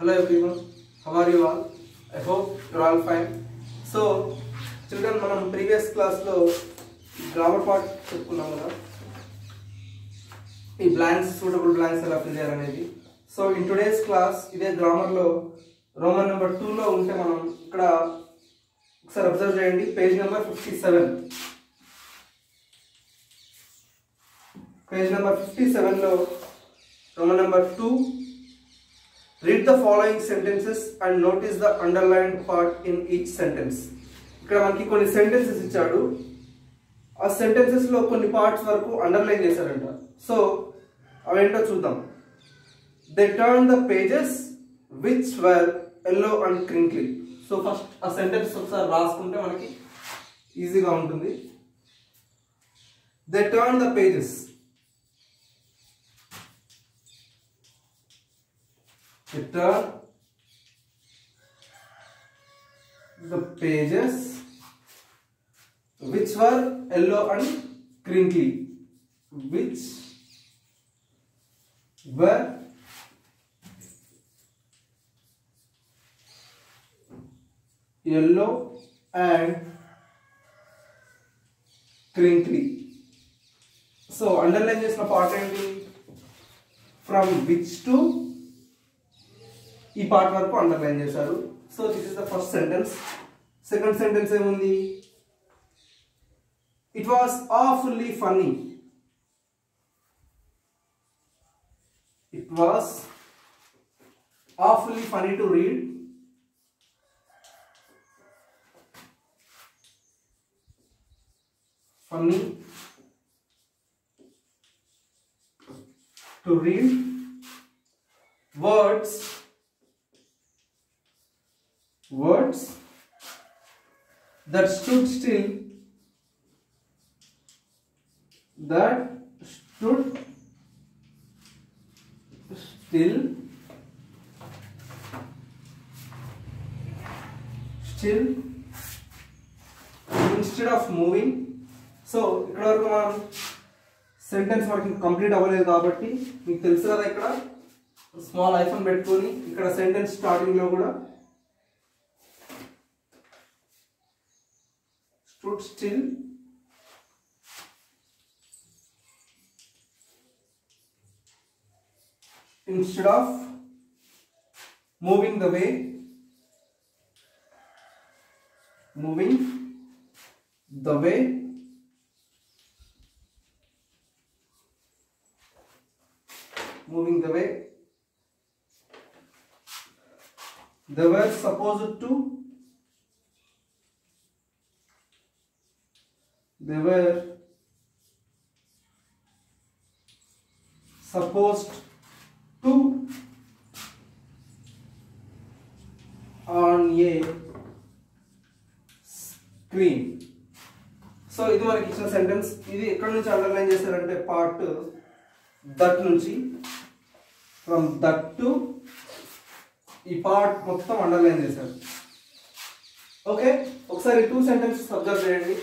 Hello everyone, how are you all? I hope you're all fine. So, children, మనం previous class లో grammar part చెప్పుకున్నాం కదా, ఈ blanks, suitable blanks ఎలా fill చేయాలనేది. So, in today's class ఇదే grammar లో Roman number 2 లో ఉంటే మనం ఇక్కడ ఒకసారి అబ్జర్వ్ చేయండి, పేజ్ నెంబర్ 57. పేజ్ నెంబర్ 57 లో Roman number 2. Read the following sentences and notice the underlined part in each sentence. ఇక్కడ మనకి కొన్ని సెంటెన్సెస్ ఇచ్చాడు, ఆ సెంటెన్సెస్ లో కొన్ని పార్ట్స్ వరకు అండర్లైన్ చేశారంట. సో అవేంటో చూద్దాం. They turned the pages which were yellow and crinkly. So first ఆ సెంటెన్స్ ఒకసారి రాసుకుంటే మనకి ఈజీగా ఉంటుంది. They turned the pages. They turn the pages which were yellow and crinkly, which were yellow and crinkly. So underline చేసిన part ఏంటి? From which to ఈ part వరకు అండర్లైన్ చేశారు. So this is the first sentence. Second sentence ఏముంది? It was awfully funny. It was awfully funny to read. Funny to read words that stood still, instead of moving. So ఇక్కడ వరకు మనం sentence మనకి complete అవ్వలేదు కాబట్టి మీకు తెలుసు కదా, ఇక్కడ స్మాల్ ఐఫోన్ పెట్టుకొని ఇక్కడ సెంటెన్స్ స్టార్టింగ్ లో కూడా stood still, instead of moving the way, they were supposed to on a screen. So ఇది మనకి ఇచ్చిన సెంటెన్స్. ఇది ఎక్కడి నుంచి అండర్లైన్ చేశారంటే పార్ట్ దట్ నుంచి, ఫ్రమ్ దట్ టు ఈ పార్ట్ మొత్తం అండర్లైన్ చేశారు. ఓకే, ఒకసారి టూ సెంటెన్సెస్ అబ్జర్వ్ చేయండి.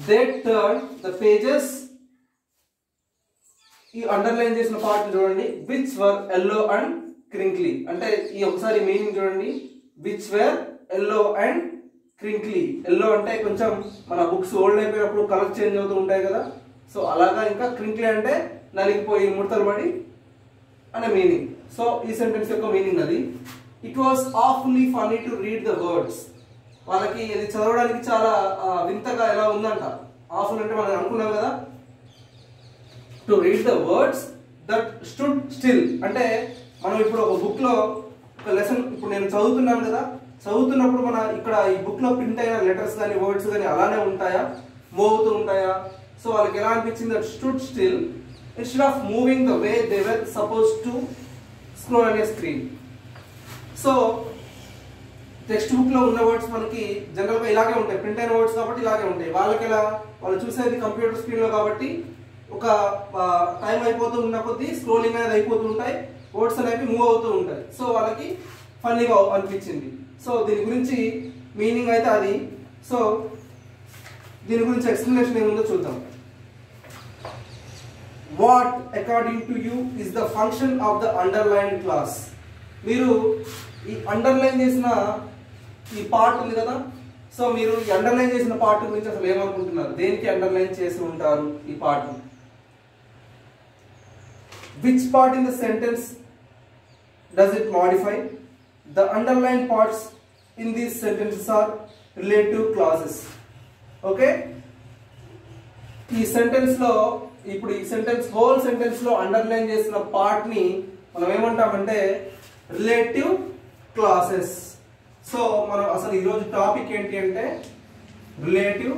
They turned the pages, ఈ అండర్లైన్ చేసిన పార్ట్ చూడండి, which were yellow and crinkly. అంటే ఈ ఒకసారి మీనింగ్ చూడండి, which were yellow and crinkly. yellow అంటే కొంచెం మన బుక్స్ ఓల్డ్ అయిపోయినప్పుడు కలర్ చేంజ్ అవుతూ ఉంటాయి కదా, సో అలాగా. ఇంకా crinkly అంటే నలిగిపోయి ముడతలు పడి అనే మీనింగ్. సో ఈ సెంటెన్స్ యొక్క మీనింగ్ అది. It was awfully funny to read the words. వాళ్ళకి ఇది చదవడానికి చాలా వింతగా ఎలా ఉందంట. ఆఫుల్ అంటే మనం అనుకున్నాం కదా, to read the words that stood still. అంటే మనం ఇప్పుడు ఒక బుక్ లో ఒక లెసన్ ఇప్పుడు నేను చదువుతున్నాను కదా, చదువుతున్నప్పుడు మన ఇక్కడ ఈ బుక్ లో ప్రింట్ అయిన లెటర్స్ కానీ వర్డ్స్ కానీ అలానే ఉంటాయా, మూవ్ అవుతూ ఉంటాయా? సో వాళ్ళకి ఎలా అనిపించింది? That stood still instead of moving the way they were suppose to scroll అనే స్క్రీన్. సో టెక్స్ట్ బుక్ లో ఉన్న వర్డ్స్ మనకి జనరల్ గా ఇలాగే ఉంటాయి, ప్రింట్ అయిన వర్డ్స్ కాబట్టి ఇలాగే ఉంటాయి. వాళ్ళకి ఎలా, వాళ్ళు చూసేది కంప్యూటర్ స్క్రీన్ లో కాబట్టి ఒక టైం అయిపోతూ ఉన్న కొద్దీ స్క్రోలింగ్ అనేది అయిపోతూ ఉంటాయి, వర్డ్స్ అనేవి మూవ్ అవుతూ ఉంటాయి. సో వాళ్ళకి ఫన్నీగా అనిపించింది. సో దీని గురించి మీనింగ్ అయితే అది. సో దీని గురించి ఎక్స్ప్లెనేషన్ ఏముందో చూద్దాం. What according to you is the function of the underlined clause? మీరు ఈ అండర్లైన్ చేసిన ఈ పార్ట్ ఉంది కదా, సో మీరు ఈ అండర్లైన్ చేసిన పార్ట్ గురించి అసలు ఏమనుకుంటున్నారు? దేనికి అండర్లైన్ చేసి ఉంటారు ఈ part? Which part in the sentence does it modify? The underlined parts in these sentences are relative clauses. Okay, ఈ సెంటెన్స్ లో ఇప్పుడు ఈ సెంటెన్స్ హోల్ సెంటెన్స్ లో అండర్లైన్ చేసిన పార్ట్ ని మనం ఏమంటామంటే రిలేటివ్ క్లాసెస్. సో మనం అసలు ఈరోజు టాపిక్ ఏంటి అంటే రిలేటివ్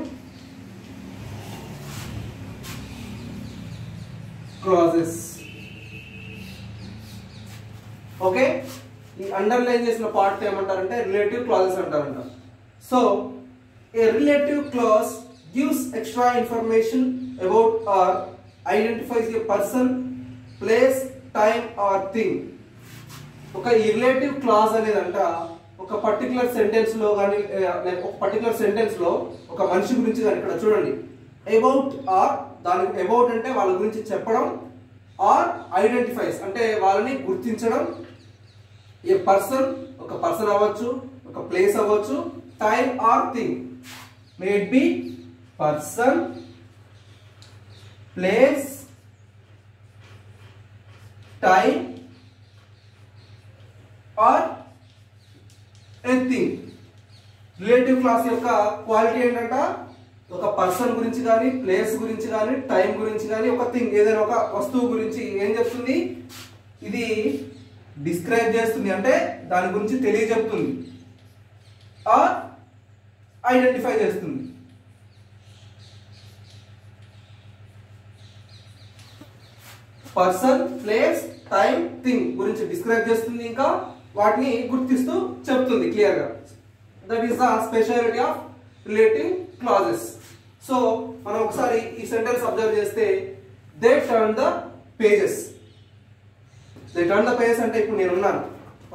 క్లాసెస్. ఓకే, ఈ అండర్లైన్ చేసిన పార్ట్ ఏమంటారంటే రిలేటివ్ క్లాజెస్ అంటారంట. So a relative clause gives extra information about or identifies a person, place, time or thing. ఒక ఈ రిలేటివ్ క్లాజ్ అనేదంట ఒక పర్టికులర్ సెంటెన్స్ లో కానీ ఒక పర్టికులర్ సెంటెన్స్ లో ఒక మనిషి గురించి కానీ, ఇక్కడ చూడండి అబౌట్ ఆర్, దానికి అబౌట్ అంటే వాళ్ళ గురించి చెప్పడం, ఆర్ ఐడెంటిఫైస్ అంటే వాళ్ళని గుర్తించడం, ఏ పర్సన్ ఒక పర్సన్ అవ్వచ్చు, ఒక ప్లేస్ అవ్వచ్చు, time or thing. May it be person, place, time or anything. Relative clause యొక్క క్వాలిటీ ఏంటంట ఒక పర్సన్ గురించి కానీ, ప్లేస్ గురించి కానీ, టైం గురించి కానీ, ఒక థింగ్ ఏదైనా ఒక వస్తువు గురించి ఏం చెప్తుంది? ఇది డిస్క్రైబ్ చేస్తుంది అంటే దాని గురించి తెలియజెప్తుంది, ఆర్ ఐడెంటిఫై చేస్తుంది. పర్సన్, ప్లేస్, టైం, థింగ్ గురించి డిస్క్రైబ్ చేస్తుంది, ఇంకా వాటిని గుర్తిస్తూ చెప్తుంది క్లియర్ గా. That is the speciality of relative clauses. So మనం ఒకసారి ఈ సెంటెన్స్ అబ్జర్వ్ చేస్తే they turn the pages. They turn the pages అంటే ఇప్పుడు నేను ఉన్నాను,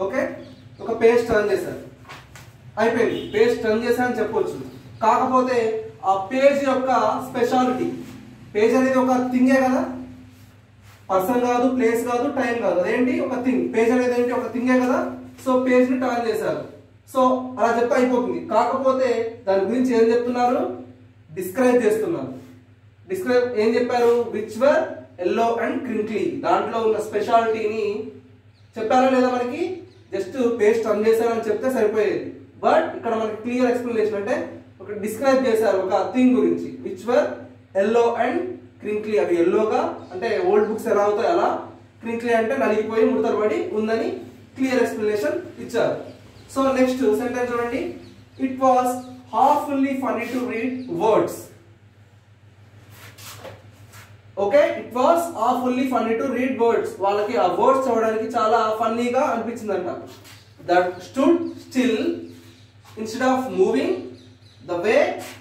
ఓకే, ఒక పేజ్ టర్న్ చేశాను, అయిపోయింది, పేజ్ టర్న్ చేశాను చెప్పొచ్చు. కాకపోతే ఆ పేజ్ యొక్క స్పెషాలిటీ, పేజ్ అనేది ఒక థింగే కదా, పర్సన్ కాదు, ప్లేస్ కాదు, టైం కాదు, అదేంటి ఒక థింగ్. పేజ్ అనేది ఏంటి ఒక థింగే కదా. సో పేజ్ ని టర్న్ చేశారు, సో అలా చెప్తే అయిపోతుంది. కాకపోతే దాని గురించి ఏం చెప్తున్నారు? డిస్క్రైబ్ చేస్తున్నారు. డిస్క్రైబ్ ఏం చెప్పారు? Which were yellow and crinkly. దాంట్లో ఉన్న స్పెషాలిటీని చెప్పారా లేదా? మనకి జస్ట్ పేజ్ టర్న్ చేశారని చెప్తే సరిపోయేది. బట్ ఇక్కడ మనకి క్లియర్ ఎక్స్ప్లెనేషన్ అంటే ఒక డిస్క్రైబ్ చేశారు ఒక థింగ్ గురించి. Which were yellow and crinkly. అవి ఎల్లోగా అంటే ఓల్డ్ బుక్స్ ఎలా అవుతాయి అలా, క్రింక్లీ అంటే నలిగిపోయి ముడతలు పడి ఉందని క్లియర్ ఎక్స్ప్లెనేషన్ ఇచ్చారు. సో నెక్స్ట్ సెంటెన్స్ చూడండి. It was awfully funny to read words. Okay, it was awfully funny to read words. వాళ్ళకి ఆ వర్డ్స్ చదవడానికి చాలా ఫన్నీగా అనిపించిందంట. That stood still instead of moving the way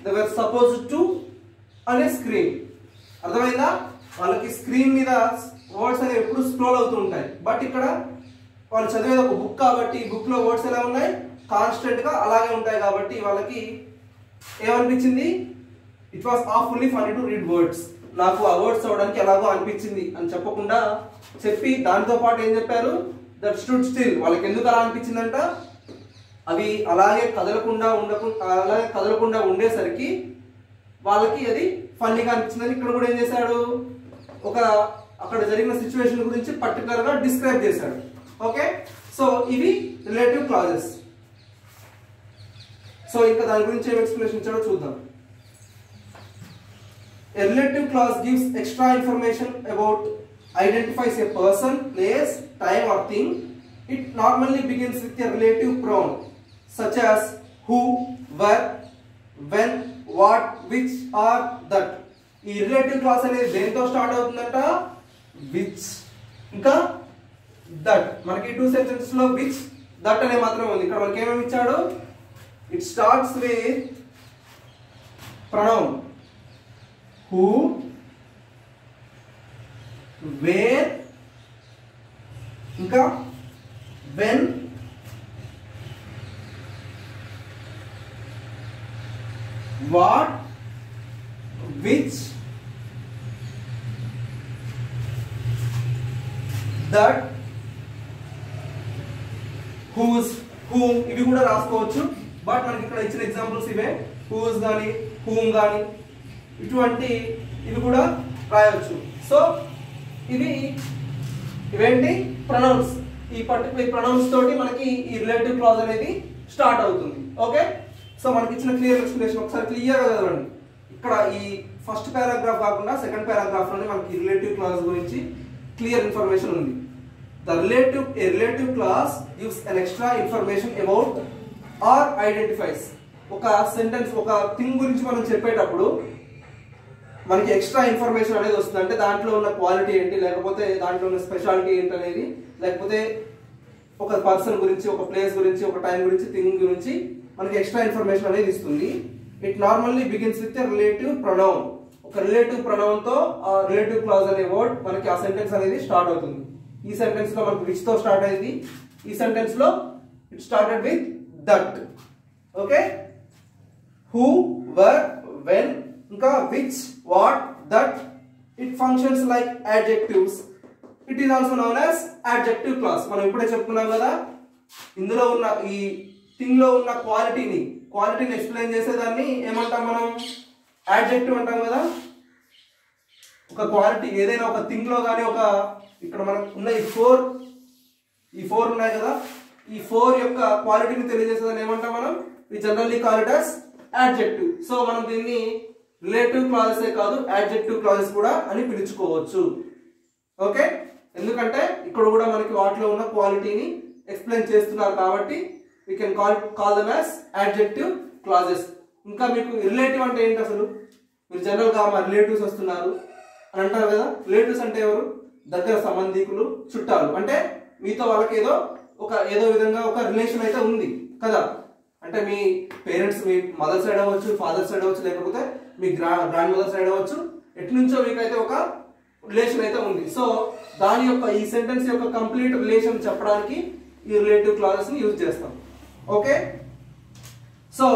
they were supposed to అనే screen. అర్థమైందా? వాళ్ళకి స్క్రీన్ మీద వర్డ్స్ అనేవి ఎప్పుడు స్క్రోల్ అవుతూ ఉంటాయి. బట్ ఇక్కడ వాళ్ళు చదివేది ఒక బుక్ కాబట్టి బుక్ లో వర్డ్స్ ఎలా ఉన్నాయి? కాన్స్టెంట్ గా అలాగే ఉంటాయి. కాబట్టి వాళ్ళకి ఏమనిపించింది? It was awfully funny to read words. నాకు ఆ వర్డ్స్ చదవడానికి ఎలాగో అనిపించింది అని చెప్పకుండా చెప్పి దాంతో పాటు ఏం చెప్పారు? That stood still. వాళ్ళకి ఎందుకు అలా అనిపించిందంట? అవి అలాగే కదలకుండా ఉండేసరికి వాళ్ళకి అది ఫన్నీగా అనిపించిందని ఇక్కడ కూడా ఏం చేశాడు? ఒక అక్కడ జరిగిన సిచ్యువేషన్ గురించి పర్టికులర్ గా డిస్క్రైబ్ చేశాడు. ఓకే, సో ఇవి రిలేటివ్ క్లాజెస్. సో ఇంకా దాని గురించి ఏం ఎక్స్ప్లెనేషన్ ఇచ్చాడో చూద్దాం. A relative clause gives extra information about, identifies a person, place, time or thing. It normally begins with a relative pronoun such as who, where, when, what, which or that. ఈ relative clause అనేది దేంతో start అవుతుందంట? Which ఇంకా that. మనకి two sentences లో which, that అనే మాత్రమే ఉంది. ఇక్కడ మనకి ఏమేమి ఇచ్చాడు? It starts with pronoun who, where, ఇంకా when, what, which, that, whose, whom ఇవి కూడా రాసుకోవచ్చు. బట్ మనకి ఇక్కడ ఇచ్చిన ఎగ్జాంపుల్స్ ఇవే. హూస్ కానీ హూమ్ కానీ ఇవి కూడా రాయవచ్చు. సో ఇవేంటి ప్రొనౌన్స్. ఈ పర్టికులర్ ప్రొనౌన్స్ తోటి మనకి ఈ రిలేటివ్ క్లాజ్ అనేది స్టార్ట్ అవుతుంది. ఓకే, సో మనకి ఇచ్చిన క్లియర్ ఎక్స్ప్లెనేషన్ ఒకసారి క్లియర్ గా చదవండి. ఇక్కడ ఈ ఫస్ట్ పారాగ్రాఫ్ కాకుండా సెకండ్ పారాగ్రాఫ్ లోనే మనకి రిలేటివ్ క్లాజ్ గురించి క్లియర్ ఇన్ఫర్మేషన్ ఉంది. A relative clause gives an extra information about or identifies. ఒక సెంటెన్స్ ఒక థింగ్ గురించి మనం చెప్పేటప్పుడు మనకి ఎక్స్ట్రా ఇన్ఫర్మేషన్ అనేది వస్తుంది. అంటే దాంట్లో ఉన్న క్వాలిటీ ఏంటి, లేకపోతే దాంట్లో ఉన్న స్పెషాలిటీ ఏంటి అనేది, లేకపోతే ఒక పర్సన్ గురించి, ఒక ప్లేస్ గురించి, ఒక టైం గురించి, థింగ్ గురించి మనకి ఎక్స్ట్రా ఇన్ఫర్మేషన్ అనేది ఇస్తుంది. It normally begins with relative pronoun. ఒక రిలేటివ్ ప్రొనౌన్ తో ఆ రిలేటివ్ క్లాజ్ అనే వర్డ్ మనకి ఆ సెంటెన్స్ అనేది స్టార్ట్ అవుతుంది. ఈ సెంటెన్స్ లో మనకి విచ్ తో స్టార్ట్ అయింది. ఈ సెంటెన్స్ లో it started with that. Okay, who, where, when, ఇంకా which, what, that. It functions like adjectives. It is also known as adjective clause. మనం ఇప్పుడే చెప్పుకున్నాం కదా, ఇందులో ఉన్న ఈ థింగ్ లో ఉన్న క్వాలిటీని ఎక్స్ప్లెయిన్ చేసేదాన్ని ఏమంటాం మనం? యాడ్జెక్టివ్ అంటాం కదా. ఒక క్వాలిటీ ఏదైనా ఒక థింగ్ లో కానీ, ఒక ఇక్కడ మనకు ఉన్న ఈ ఫోర్ ఉన్నాయి కదా, ఈ ఫోర్ యొక్క క్వాలిటీని తెలియజేసేదాన్ని ఏమంటాం మనం? We generally call it as adjective. So మనం దీన్ని రిలేటివ్ క్లాజెసే కాదు, యాడ్జెక్టివ్ క్లాజెస్ కూడా అని పిలుచుకోవచ్చు. ఓకే, ఎందుకంటే ఇక్కడ కూడా మనకి వాటిలో ఉన్న క్వాలిటీని ఎక్స్ప్లెయిన్ చేస్తున్నారు కాబట్టి we can call them as adjective clauses. ఇంకా మీకు రిలేటివ్ అంటే ఏంటి అసలు? మీరు జనరల్ గా మా రిలేటివ్స్ వస్తున్నారు అని అంటారు కదా. రిలేటివ్స్ అంటే ఎవరు? దగ్గర సంబంధికులు, చుట్టాలు. అంటే మీతో వాళ్ళకి ఏదో విధంగా ఒక రిలేషన్ అయితే ఉంది కదా. అంటే మీ పేరెంట్స్, మీ మదర్ సైడ్ అవ్వచ్చు, ఫాదర్ సైడ్ అవ్వచ్చు, లేకపోతే మీ గ్రాండ్ మదర్ సైడ్ అవ్వచ్చు, ఎట్నుంచో మీకైతే ఒక రిలేషన్ అయితే ఉంది. సో దాని యొక్క ఈ సెంటెన్స్ యొక్క కంప్లీట్ రిలేషన్ చెప్పడానికి ఈ రిలేటివ్ క్లాజెస్ ని యూజ్ చేస్తాం. ఓకే, సో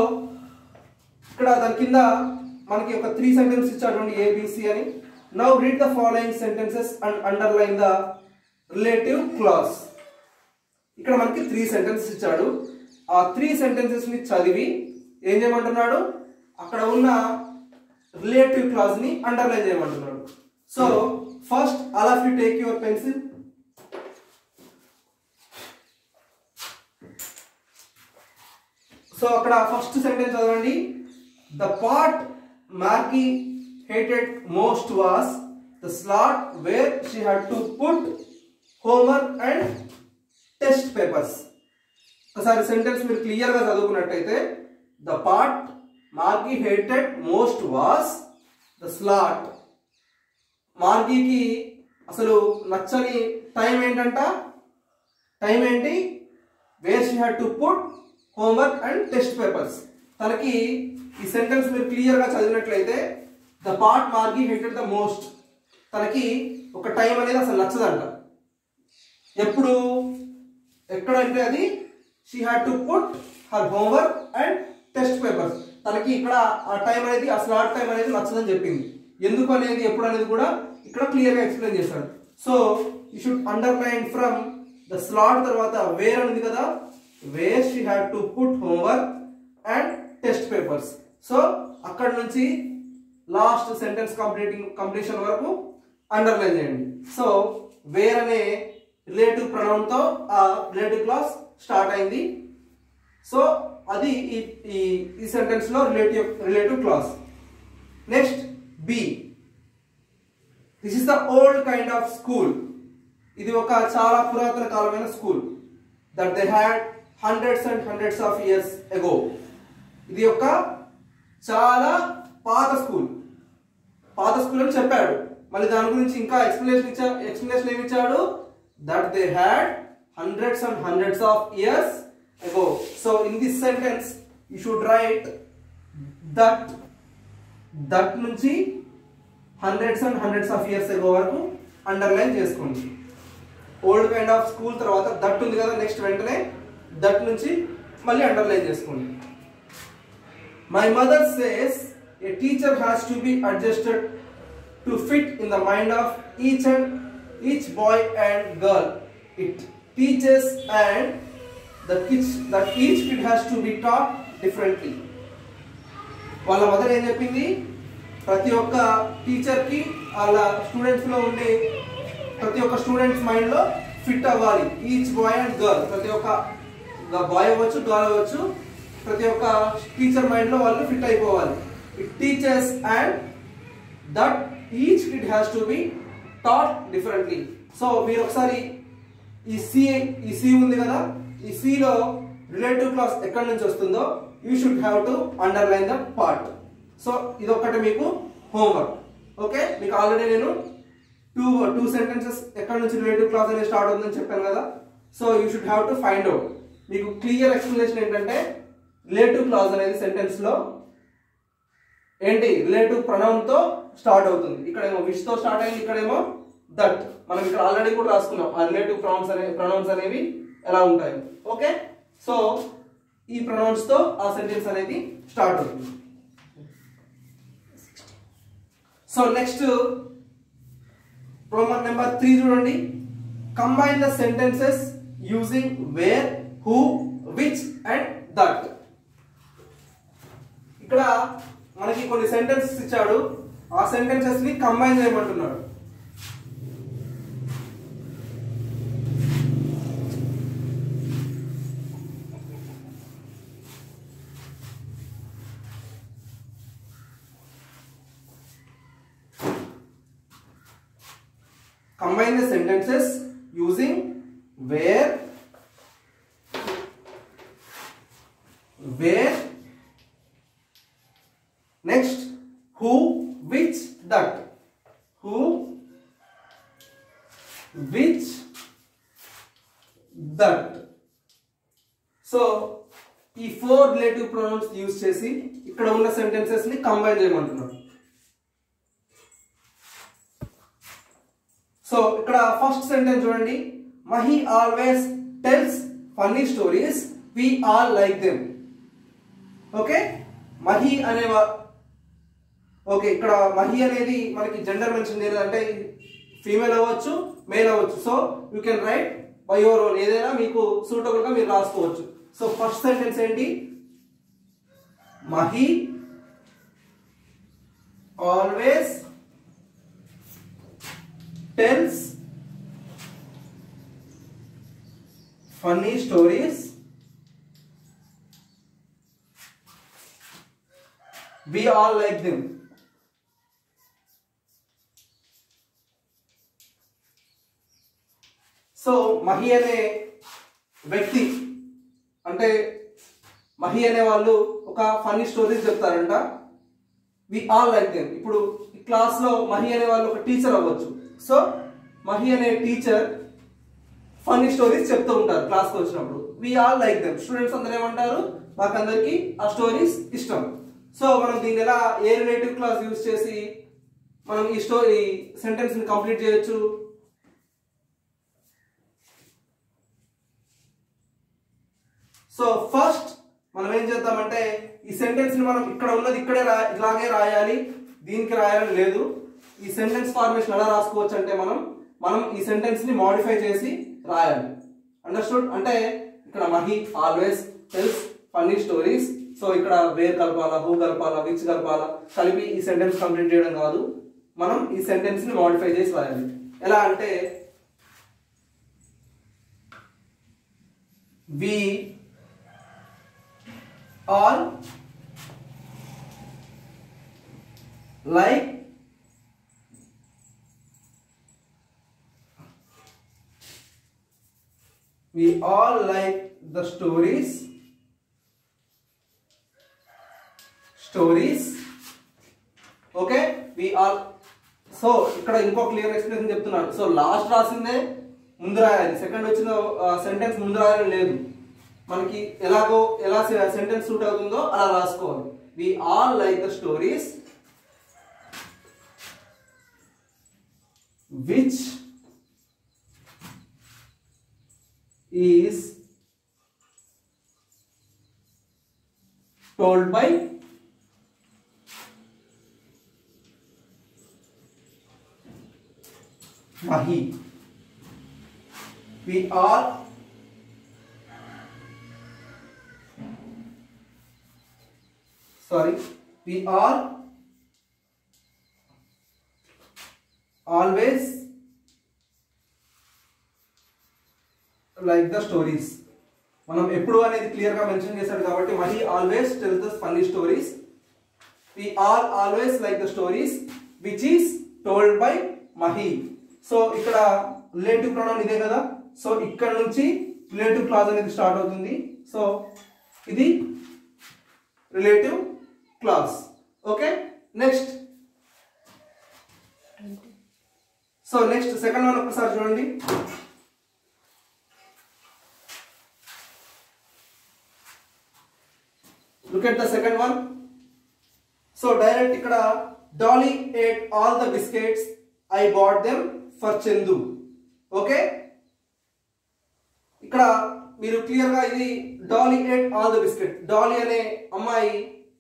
ఇక్కడ దాని కింద మనకి ఒక 3 సెంటెన్స్ ఇచ్చాడు ఏబిసి అని. Now read the following sentences and underline the relative clause. ఇక్కడ మనకి 3 సెంటెన్సెస్ ఇచ్చాడు. ఆ 3 సెంటెన్సెస్ ని చదివి ఏం చేయమంటున్నాడు? అక్కడ ఉన్న రిలేటివ్ క్లాజ్ ని అండర్లైన్ చేయమంటున్నాడు. So first all of you take your pencil. So అక్కడ ఫస్ట్ సెంటెన్స్ చదవండి. The part Margie hated most was the slot where she had to put homework and test papers. ఒకసారి sentence మీరు clear గా చదువుకున్నట్టయితే, the part Margie hated most was the slot. మార్గీకి అసలు నచ్చని time ఏంటంట? Time ఏంటి? where she had to put homework and test papers. తనకి ఈ sentence మీరు క్లియర్ గా చదివినట్లయితే, the part Margie hated the most, తనకి ఒక టైం అనేది అసలు నచ్చదంట. ఎప్పుడు, ఎక్కడంటే అది she had to put her homework and test papers. తనకి ఇక్కడ ఆ టైం అనేది, ఆ స్లాట్ టైం అనేది నచ్చదని చెప్పింది. ఎందుకు అనేది, ఎప్పుడు అనేది కూడా ఇక్కడ క్లియర్ గా ఎక్స్ప్లెయిన్ చేశాడు. So you should underline from the slot తర్వాత వేర్ ఉంది కదా, where she had to put homework and test papers. So అక్కడ నుంచి లాస్ట్ సెంటెన్స్ కంప్లీషన్ వరకు అండర్లైన్ చేయండి. సో వేర్ అనే రిలేటివ్ ప్రొనౌన్ తో ఆ రిలేటివ్ క్లాస్ స్టార్ట్ అయింది. సో అది ఈ సెంటెన్స్ లో relative clause. Next B. This is the old kind of school. ఇది ఒక చాలా పురాతన కాలమైన school. That they had hundreds and hundreds of years అగో. ఇది ఒక చాలా పాత స్కూల్ అని చెప్పాడు. మళ్ళీ దాని గురించి ఇంకా ఎక్స్ప్లెనేషన్ ఏమి ఇచ్చాడు? That they had hundreds and hundreds of years ago. So in this sentence you should write that నుంచి hundreds and hundreds of years ago వరకు అండర్లైన్ చేసుకోండి. ఓల్డ్ కైండ్ ఆఫ్ స్కూల్ తర్వాత దట్ ఉంది కదా, నెక్స్ట్ వెంటనే that నుంచి మళ్ళీ underline చేసుకోండి. My mother says a teacher has to be adjusted to fit in the mind of each boy and girl it teaches, and that each kid has to be taught differently. వాళ్ళ mother ఏం చెప్పింది, ప్రతి ఒక్క టీచర్కి వాళ్ళ స్టూడెంట్స్లో ఉండే ప్రతి ఒక్క స్టూడెంట్స్ మైండ్లో ఫిట్ అవ్వాలి. ఈచ్ బాయ్ అండ్ గర్ల్, ప్రతి ఒక్క బాయ్ అవ్వచ్చు గర్ల్ అవ్వచ్చు, ప్రతి ఒక్క టీచర్ మైండ్లో వాళ్ళు ఫిట్ అయిపోవాలి. It teachers and that each kid has to be taught differently. So మీరు ఒకసారి ఈ సి ఉంది కదా, ఈ సిలో రిలేటివ్ క్లాస్ ఎక్కడి నుంచి వస్తుందో you should have to underline the part. So ఇది ఒక్కటి మీకు హోంవర్క్. ఓకే, మీకు ఆల్రెడీ నేను టూ సెంటెన్సెస్ ఎక్కడి నుంచి రిలేటివ్ క్లాస్ అనేది స్టార్ట్ అవుతుందని చెప్పాను కదా. So you should have to find out. మీకు క్లియర్ ఎక్స్ప్లెనేషన్ ఏంటంటే రిలేటివ్ క్లాస్ అనేది సెంటెన్స్ లో ఏంటి, రిలేటివ్ ప్రొనౌన్ తో స్టార్ట్ అవుతుంది. ఇక్కడేమో విచ్ తో స్టార్ట్ అయింది, ఇక్కడేమో దట్. మనం ఇక్కడ ఆల్రెడీ కూడా రాసుకున్నాం ఆ రిలేటివ్ ప్రొనౌన్స్ అనేవి ఎలా ఉంటాయి. ఓకే, సో ఈ ప్రొనౌన్స్ తో ఆ సెంటెన్స్ అనేది స్టార్ట్ అవుతుంది. సో నెక్స్ట్ ప్రాబ్లం నెంబర్ 3 చూడండి. Combine the sentences using where, who, which and that. ఇక్కడ మనకి కొన్ని సెంటెన్సెస్ ఇచ్చాడు, ఆ సెంటెన్సెస్ ని కంబైన్ చేయమంటున్నాడు. Combine the sentences using where, next who, which, that. Who, which, that. So ఈ 4 రిలేటివ్ ప్రొనౌన్స్ యూజ్ చేసి ఇక్కడ ఉన్న సెంటెన్సెస్ ని కంబైన్ చేయమంటున్నాడు. సో ఇక్కడ ఫస్ట్ సెంటెన్స్ చూడండి. Mahi always tells funny stories, we all like them. Okay, Mahi అనే ఓకే, ఇక్కడ మహి అనేది మనకి జెండర్ మెన్షన్ చేయలేదు, అంటే ఫీమేల్ అవ్వచ్చు మేల్ అవ్వచ్చు. So you can write by your own, ఏదైనా మీకు సూటబుల్ గా మీరు రాసుకోవచ్చు. సో ఫస్ట్ సెంటెన్స్ ఏంటి, Mahi always tells funny stories, we all like them. So Mahi అనే వ్యక్తి అంటే మహి అనే వాళ్ళు ఒక ఫన్నీ స్టోరీస్ చెప్తారంట, వి ఆల్ లైక్ దెమ్. ఇప్పుడు ఈ క్లాస్ లో మహి అనే వాళ్ళు ఒక టీచర్ అవ్వచ్చు. సో మహి అనే టీచర్ ఫన్నీ స్టోరీస్ చెప్తూ ఉంటారు క్లాస్కి వచ్చినప్పుడు. We all like them, students అందరూ ఏమంటారు, మాకందరికి ఆ స్టోరీస్ ఇష్టం. సో మనం దీన్ని ఎలా, ఏ రిలేటివ్ క్లాస్ యూజ్ చేసి మనం ఈ సెంటెన్స్ ని కంప్లీట్ చేయొచ్చు. సో ఫస్ట్ మనం ఏం చేద్దామంటే ఈ సెంటెన్స్ ని మనం ఇక్కడ ఉన్నది ఇక్కడే ఇలాగే రాయాలి, దీనికి రాయాలని లేదు. ఈ సెంటెన్స్ ఫార్మేషన్ ఎలా రాసుకోవచ్చు అంటే మనం ఈ సెంటెన్స్ ని మోడిఫై చేసి రాయాలి. అండర్స్టూడ్? అంటే ఇక్కడ Mahi always tells funny stories. So ఇక్కడ వేర్ కలపాలా, హూ కలపాలా, విచ్ కలపాలా, కలిపి ఈ సెంటెన్స్ కంప్లీట్ చేయడం కాదు, మనం ఈ సెంటెన్స్ ని మోడిఫై చేసి రాయాలి. ఎలా అంటే we all like we all like the stories okay, we all. So ఇక్కడ ఇంకో క్లియర్ ఎక్స్ప్లెనేషన్ చెప్తున్నాను. సో లాస్ట్ రాసిందే ముందు రాయాలి, సెకండ్ వచ్చిన సెంటెన్స్ ముందు రాయాలని లేదు. మనకి ఎలా సెంటెన్స్ సూట్ అవుతుందో అలా రాసుకోవాలి. we all like the stories which is told by Mahi. We all sorry, we are always like the stories. మనం ఎప్పుడు అనేది క్లియర్ గా మెన్షన్ చేశాడు కాబట్టి Mahi always tells the funny stories. We are always like the stories which is told by Mahi. So ఇక్కడ relative pronoun ఇదే కదా, so ఇక్కడ నుంచి రిలేటివ్ క్లాజ్ అనేది స్టార్ట్ అవుతుంది. సో ఇది relative clause. Okay, next second one ఒకసారి చూడండి. Look at the second one. So direct ఇక్కడ Dolly ate all the biscuits. I bought them for Chandu. Okay, ఇక్కడ మీరు క్లియర్ గా ఇది Dolly ate all the biscuits. Dolly అనే అమ్మాయి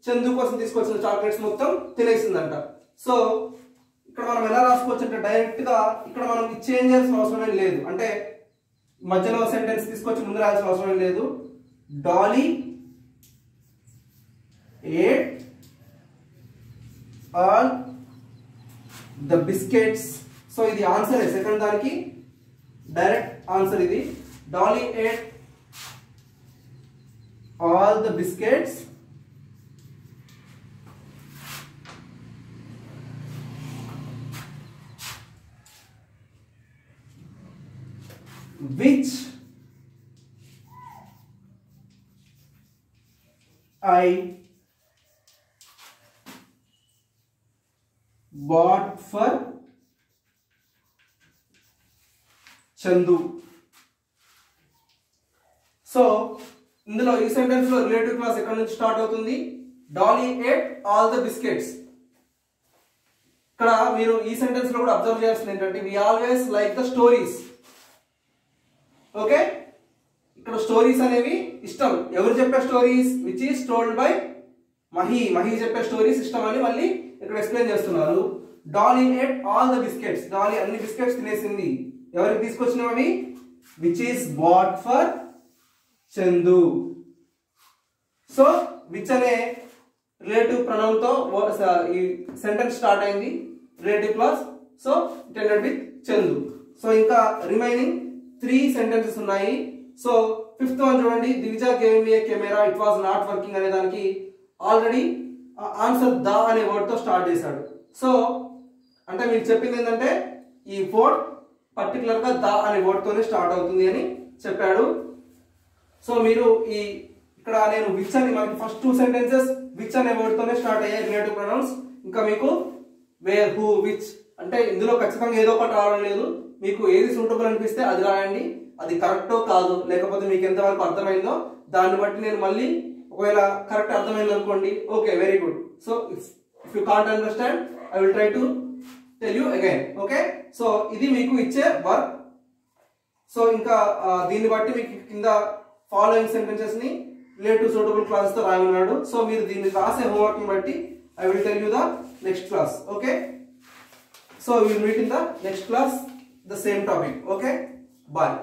చందు కోసం తీసుకొచ్చిన చాక్లెట్స్ మొత్తం తినేసిందంట. సో ఇక్కడ మనం ఎలా రాసుకోవచ్చు అంటే డైరెక్ట్ గా ఇక్కడ మనం చేంజ్ చేయాల్సిన అవసరం లేదు, అంటే మధ్యలో సెంటెన్స్ తీసుకొచ్చి ముందు రాయాల్సిన అవసరం లేదు. Dolly ate all the biscuits. So ఇది ఆన్సర్ సెకండ్ దానికి డైరెక్ట్ ఆన్సర్ ఇది. Dolly ate all the biscuits which I bought for Chandu. So ఇందులో ఈ సెంటెన్స్ లో రిలేటివ్ క్లాస్ ఎక్కడ నుంచి స్టార్ట్ అవుతుంది? Dolly ate all the biscuits. ఇక్కడ మీరు ఈ సెంటెన్స్ లో కూడా అబ్జర్వ్ చేయాల్సింది ఏంటంటే we always like the stories. Okay, ఇక్కడ స్టోరీస్ అనేవి ఇష్టం. ఎవరు చెప్పే stories? Which is told by Mahi. Mahi చెప్పే స్టోరీస్ ఇష్టం అని మళ్ళీ ఇక్కడ ఎక్స్ప్లెయిన్ చేస్తున్నారు. Dolly ate all the biscuits. Dolly అన్ని బిస్కెట్స్ తినేసింది. ఎవరికి తీసుకొచ్చినవి? Which is bought for Chandu. So which అనే రిలేటివ్ ప్రొనౌన్ తో ఈ సెంటెన్స్ స్టార్ట్ అయింది, relative clause. So it ended with Chandu. So ఇంకా రిమైనింగ్ 3 సెంటెన్సెస్ ఉన్నాయి. సో ఫిఫ్త్ వన్ చూడండి. Divija gave me A camera, it was not working అనే దానికి ఆల్రెడీ ఆన్సర్ ద అనే వర్డ్ తో స్టార్ట్ చేశాడు. సో అంటే మీకు చెప్పింది ఏంటంటే ఈ వర్డ్ పర్టికులర్ గా ద అనే వర్డ్ తోనే స్టార్ట్ అవుతుంది అని చెప్పాడు. సో మీరు ఈ ఇక్కడ నేను విచ్ అని మనకి ఫస్ట్ 2 సెంటెన్సెస్ విచ్ అనే వర్డ్ తోనే స్టార్ట్ అయ్యాయి రిలేటివ్ ప్రొనౌన్స్. ఇంకా మీకు వేర్, హూ, విచ్ అంటే ఇందులో ఖచ్చితంగా ఏదో ఒకటి రావడం లేదు. మీకు ఏది సూటబుల్ అనిపిస్తే అది రాయండి. అది కరెక్టో కాదు, లేకపోతే మీకు ఎంతవరకు అర్థమైందో దాన్ని బట్టి నేను మళ్ళీ ఒకవేళ కరెక్ట్ అర్థమైంది అనుకోండి, okay very good. So if you can't understand I will try to tell you again. Okay, so ఇది మీకు ఇచ్చే వర్క్. సో ఇంకా దీన్ని బట్టి మీకు కింద ఫాలోయింగ్ సెంటెన్సెస్ ని రిలేటివ్ సూటబుల్ క్లాసెస్ తో రాయమన్నాడు. సో మీరు దీన్ని రాసే హోంవర్క్ ని బట్టి I will tell you the next class. Okay, so we will meet in the next class the same topic. Okay, bye.